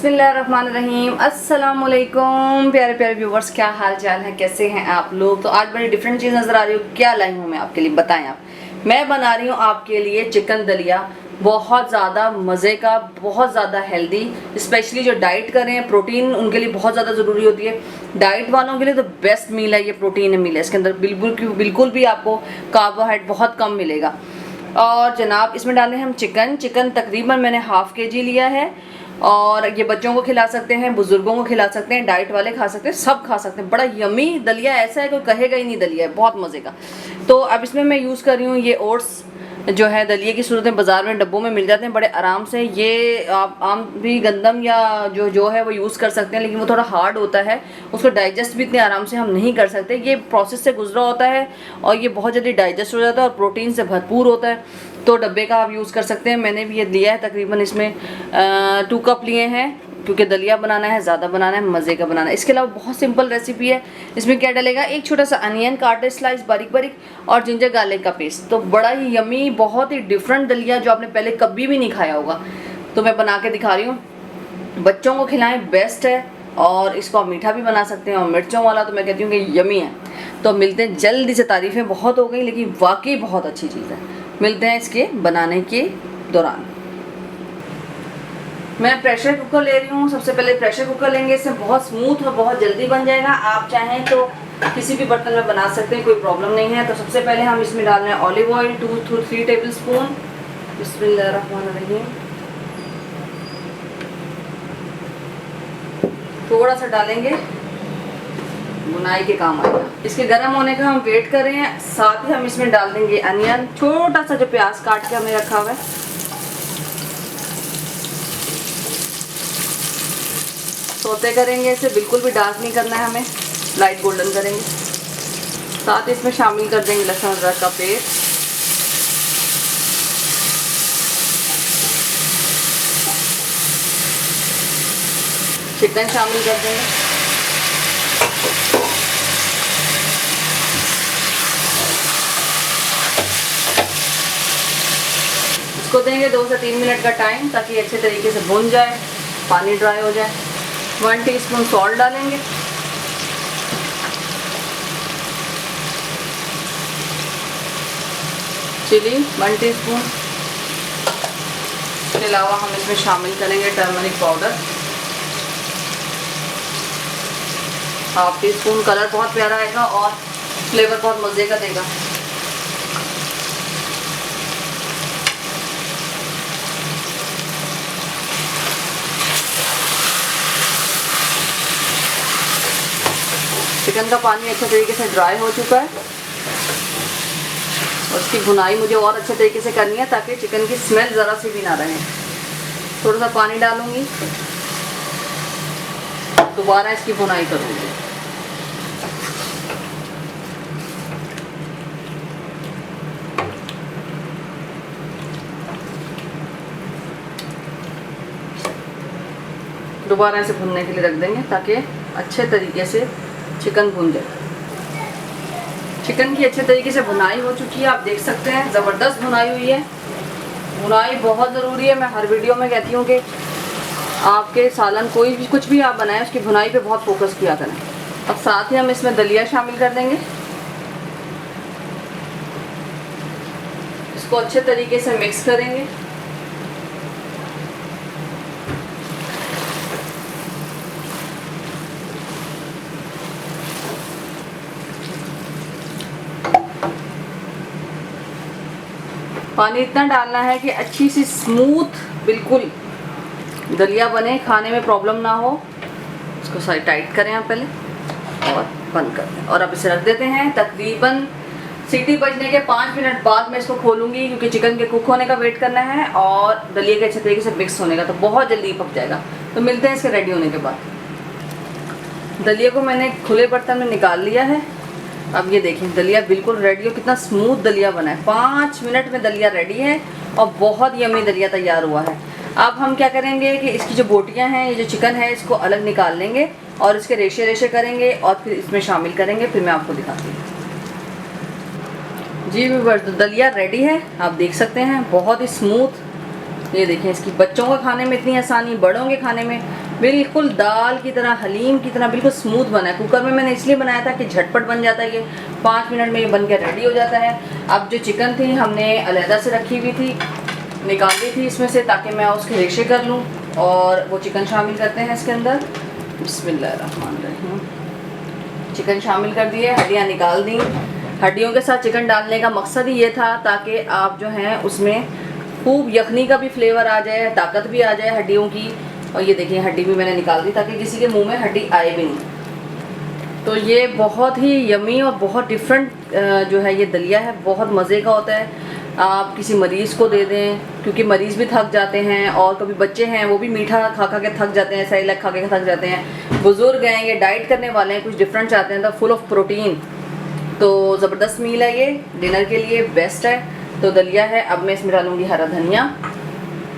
बिस्मिल्लाहिर्रहमानिर्रहीम। अस्सलामुअलैकुम प्यारे प्यारे व्यूवर्स, क्या हाल चाल है, कैसे हैं आप लोग। तो आज बड़ी डिफरेंट चीज़ नज़र आ रही हो, क्या लाई हूँ मैं आपके लिए, बताएं आप। मैं बना रही हूँ आपके लिए चिकन दलिया, बहुत ज़्यादा मज़े का, बहुत ज़्यादा हेल्दी। स्पेशली जो डाइट कर रहे हैं, प्रोटीन उनके लिए बहुत ज़्यादा ज़रूरी होती है। डाइट वालों के लिए तो बेस्ट मील है ये, प्रोटीन मील है। इसके अंदर बिल्कुल भी आपको कार्बोहाइड्रेट बहुत कम मिलेगा। और जनाब इसमें डालें हम चिकन तकरीबन मैंने हाफ के जी लिया है। और ये बच्चों को खिला सकते हैं, बुजुर्गों को खिला सकते हैं, डाइट वाले खा सकते हैं, सब खा सकते हैं। बड़ा यमी दलिया, ऐसा है कोई कहेगा ही नहीं दलिया है, बहुत मज़े का। तो अब इसमें मैं यूज़ कर रही हूँ ये ओट्स, जो है दलिए की सूरत में बाज़ार में डब्बों में मिल जाते हैं बड़े आराम से। ये आप आम भी गंदम या जो है वो यूज़ कर सकते हैं, लेकिन वो थोड़ा हार्ड होता है, उसको डाइजेस्ट भी इतने आराम से हम नहीं कर सकते। ये प्रोसेस से गुजरा होता है और ये बहुत जल्दी डाइजेस्ट हो जाता है और प्रोटीन से भरपूर होता है। तो डब्बे का आप यूज़ कर सकते हैं। मैंने भी ये लिया है, तकरीबन इसमें 2 कप लिए हैं, क्योंकि दलिया बनाना है, ज़्यादा बनाना है, मज़े का बनाना है। इसके अलावा बहुत सिंपल रेसिपी है। इसमें क्या डलेगा, एक छोटा सा अनियन काटे स्लाइस बारीक बारीक, और जिंजर गार्लिक का पेस्ट। तो बड़ा ही यमी, बहुत ही डिफरेंट दलिया जो आपने पहले कभी भी नहीं खाया होगा। तो मैं बना के दिखा रही हूँ, बच्चों को खिलाएं, बेस्ट है। और इसको आप मीठा भी बना सकते हैं, और मिर्चों वाला तो मैं कहती हूँ कि यमी है। तो मिलते हैं जल्दी से, तारीफ़ें बहुत हो गई लेकिन वाकई बहुत अच्छी चीज़ है। मिलते हैं इसके बनाने के दौरान। मैं प्रेशर कुकर ले रही हूँ। सबसे पहले प्रेशर कुकर लेंगे, इससे बहुत स्मूथ और बहुत जल्दी बन जाएगा। आप चाहें तो किसी भी बर्तन में बना सकते हैं, कोई प्रॉब्लम नहीं है। तो सबसे पहले हम इसमें डाल रहे हैं olive oil 2 to 3 table spoon. बिस्मिल्लाहिर्रहमानिर्रहीम। थोड़ा सा डालेंगे, बुनाई के काम आएगा। इसके गर्म होने का हम वेट कर रहे हैं। साथ ही हम इसमें डाल देंगे अनियन, छोटा सा जो प्याज काट के हमने रखा हुआ है। सोते करेंगे इसे, बिल्कुल भी डार्क नहीं करना है हमें, लाइट गोल्डन करेंगे। साथ इसमें शामिल कर देंगे लहसुन अदरक का पेस्ट, चिकन शामिल कर देंगे। इसको देंगे 2 से 3 मिनट का टाइम, ताकि अच्छे तरीके से भुन जाए, पानी ड्राई हो जाए। 1 टीस्पून सॉल्ट डालेंगे, चिली 1 टीस्पून। इसके अलावा हम इसमें शामिल करेंगे टर्मरिक पाउडर 1/2 टीस्पून। कलर बहुत प्यारा आएगा और फ्लेवर बहुत मज़े का देगा। चिकन का पानी अच्छे तरीके से ड्राई हो चुका है और इसकी भुनाई मुझे और अच्छे तरीके से करनी है, ताकि चिकन की स्मेल ज़रा सी भी ना रहे। थोड़ा सा पानी डालूंगी, दोबारा इसकी भुनाई करूंगी। दोबारा इसे भुनने के लिए रख देंगे, ताकि अच्छे तरीके से चिकन भुन जाए। चिकन की अच्छे तरीके से भुनाई हो चुकी है, आप देख सकते हैं, ज़बरदस्त भुनाई हुई है। भुनाई बहुत ज़रूरी है। मैं हर वीडियो में कहती हूँ कि आपके सालन कोई भी कुछ भी आप बनाएं, उसकी भुनाई पे बहुत फोकस किया करें। अब साथ ही हम इसमें दलिया शामिल कर देंगे। इसको अच्छे तरीके से मिक्स करेंगे। पानी इतना डालना है कि अच्छी सी स्मूथ बिल्कुल दलिया बने, खाने में प्रॉब्लम ना हो। इसको साइड टाइट करें आप पहले और बंद कर दें। और अब इसे रख देते हैं। तकरीबन सीटी बजने के 5 मिनट बाद मैं इसको खोलूँगी, क्योंकि चिकन के कुक होने का वेट करना है और दलिया के अच्छे तरीके से मिक्स होने का, तो बहुत जल्दी पक जाएगा। तो मिलते हैं इसके रेडी होने के बाद। दलिया को मैंने खुले बर्तन में निकाल लिया है। अब ये देखें, दलिया बिल्कुल रेडी हो, कितना स्मूथ दलिया बना है। 5 मिनट में दलिया रेडी है और बहुत यम्मी दलिया तैयार हुआ है। अब हम क्या करेंगे कि इसकी जो बोटियां हैं, ये जो चिकन है, इसको अलग निकाल लेंगे और इसके रेशे रेशे करेंगे और फिर इसमें शामिल करेंगे। फिर मैं आपको दिखाती हूँ। जी व्यूअर्स, तो दलिया रेडी है, आप देख सकते हैं, बहुत ही स्मूथ। ये देखें, इसकी बच्चों को खाने में इतनी आसानी, बड़ों के खाने में बिल्कुल दाल की तरह, हलीम की तरह बिल्कुल स्मूथ बना है। कुकर में मैंने इसलिए बनाया था कि झटपट बन जाता है, ये 5 मिनट में ये बन के रेडी हो जाता है। अब जो चिकन थी हमने अलहदा से रखी हुई थी, निकाल दी थी इसमें से ताकि मैं उसके रेशे कर लूँ, और वो चिकन शामिल करते हैं इसके अंदर। बिस्मिल्लाहिर्रहमानिर्रहीम। चिकन शामिल कर दिए, हड्डियाँ निकाल दी। हड्डियों के साथ चिकन डालने का मकसद ही ये था ताकि आप जो हैं उसमें खूब यखनी का भी फ्लेवर आ जाए, ताकत भी आ जाए हड्डियों की। और ये देखिए हड्डी भी मैंने निकाल दी ताकि किसी के मुंह में हड्डी आए भी नहीं। तो ये बहुत ही यमी और बहुत डिफरेंट जो है ये दलिया है, बहुत मज़े का होता है। आप किसी मरीज़ को दे दें, क्योंकि मरीज़ भी थक जाते हैं, और कभी बच्चे हैं वो भी मीठा खा खा के थक जाते हैं, सेरेलैक खा के थक जाते हैं, बुज़ुर्ग हैं, ये डाइट करने वाले हैं, कुछ डिफरेंट चाहते हैं, तो फुल ऑफ प्रोटीन। तो ज़बरदस्त मील है ये, डिनर के लिए बेस्ट है। तो दलिया है, अब मैं इसमें डालूँगी हरा धनिया।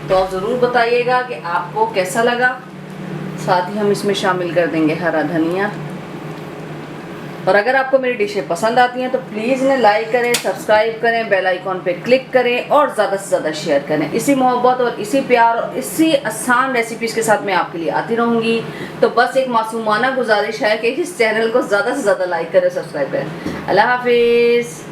तो आप ज़रूर बताइएगा कि आपको कैसा लगा। साथ ही हम इसमें शामिल कर देंगे हरा धनिया। और अगर आपको मेरी डिशें पसंद आती हैं तो प्लीज़ इन्हें लाइक करें, सब्सक्राइब करें, बेल आइकॉन पे क्लिक करें और ज़्यादा से ज़्यादा शेयर करें। इसी मोहब्बत और इसी प्यार और इसी आसान रेसिपीज़ के साथ मैं आपके लिए आती रहूँगी। तो बस एक मासूमाना गुजारिश है कि इस चैनल को ज़्यादा से ज़्यादा लाइक करें, सब्सक्राइब करें। अल्लाह हाफिज़।